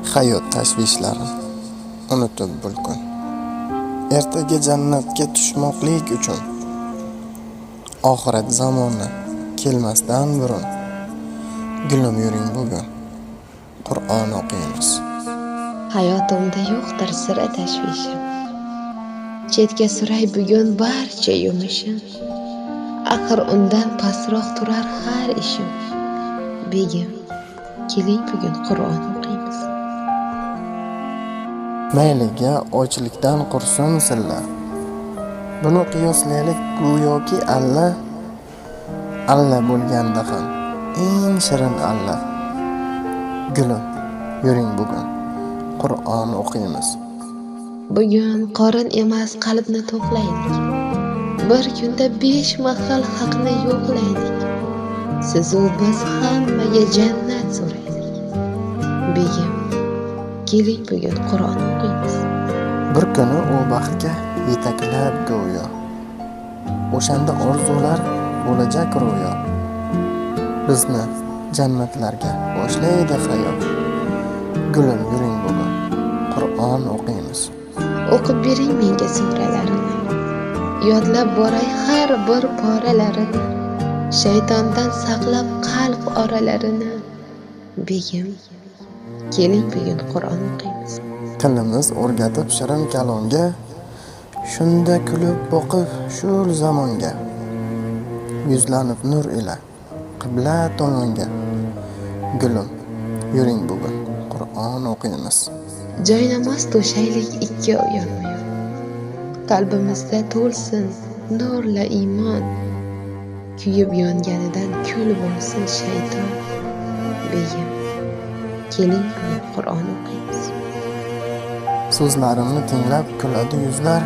Hayot tashvishlari unutib bulkun. Ertaga jannatga tushmoqlik uchun oxirat zamoni kelmasdan burun gulim yuring bugun Qur'on o'qiymiz. Hayotimda yo'qdir sira tashvishim. Chetga suray bugun barcha yumishim. Axir undan pastroq turar har ishim. Begim, keling bugun Qur'on o'qiymiz. Mayliga ochlikdan qursin sillar. Buni qiyoslaylik go'yoki alla bo'lganda ham eng shirin alla. Gulim, yuring bugun Qur'on o'qiymiz. Bugun qorin emas qalbni to'qlaylik. Bir kunda 5 mahal haqni yo'qlaylik. Siz u biz hammaga jannat so'raylik. Begim, keling bugun Qur'on o'qiymiz. Bir kuni u baxtga yetaklab go'yo. O'shanda orzular bo'lajak ro'yo. Bizni jannatlarga boshlaydi hayot. Gulim yuring bugun Qur'on o'qiymiz. O'qib bering menga suralarini. Yodlab boray har bir poralarini. Shaytondan saqlab qalb oralarini. Begim, keling bugun Qur'on o'qiymiz. Tilimiz o'rgatib shirin kalomga, shunda kulib boqib shul zamonga. Yuzlanib nur ila qibla tomonga. Gulim, yuring bugun Qur'on o'qiymiz. Joynamoz to'shaylik ikki yonma-yon. Qalbimizda to'lsin nurla iymon. Kuyib yonganidan kul bo'lsin shayton. Begim, keling bugun Qur'on o'qiymiz. So'zlarimni tinglab kuladi yuzlar,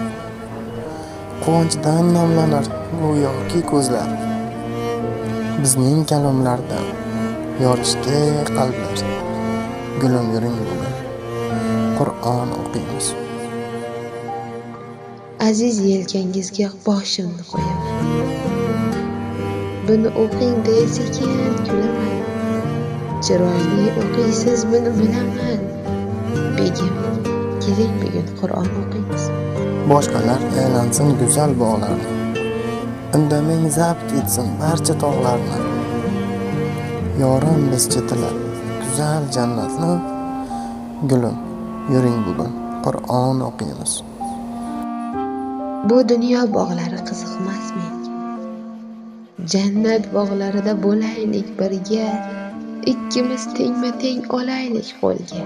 quvonchdan namlanar go'yoki ko'zlar. Bizning kalomlardan yorishdi qalblar. Gulim yuring bugun Qur'on o'qiymiz. Aziz yelkangizga boshimni qo'yaman. Buni o'qing desekin kulaman. Chiroyli o'qiysiz buni bilaman. Begim, keling bugun Qur'on o'qiymiz. Boshqalar aylansin go'zal bog'larni. Indamang zabt etsin barcha tog'larni. Yorim biz chetilab go'zal jannatni. Gulim, yuring bugun Qur'on o'qiymiz. Bu dunyo bog'lari qiziqmas menga. Jannat bog'larida bo'laylik birga. Ikkimiz tengma-teng olaylik qo'lga.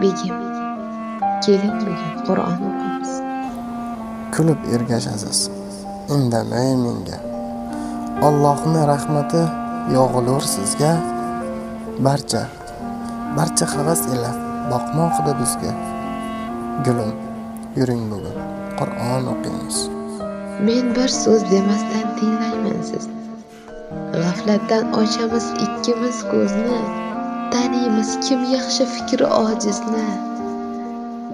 Begim, keling bugun Qur'on o'qiymiz. Kulib ergashasiz, indamay menga. Allohning rahmati yog'ilur sizga. Barcha havas ila boqmoqda bizga. Gulim, yuring bugun Qur'on o'qiymiz. Men bir so'z demasdan tinglayman sizni. G'aflatdan ochamiz ikkimiz ko'zni. Taniymiz kim yaxshi fikri ojizni.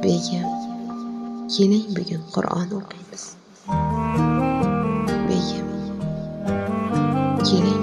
Begim, keling bugun Qur'on o'qiymiz. Begim, keling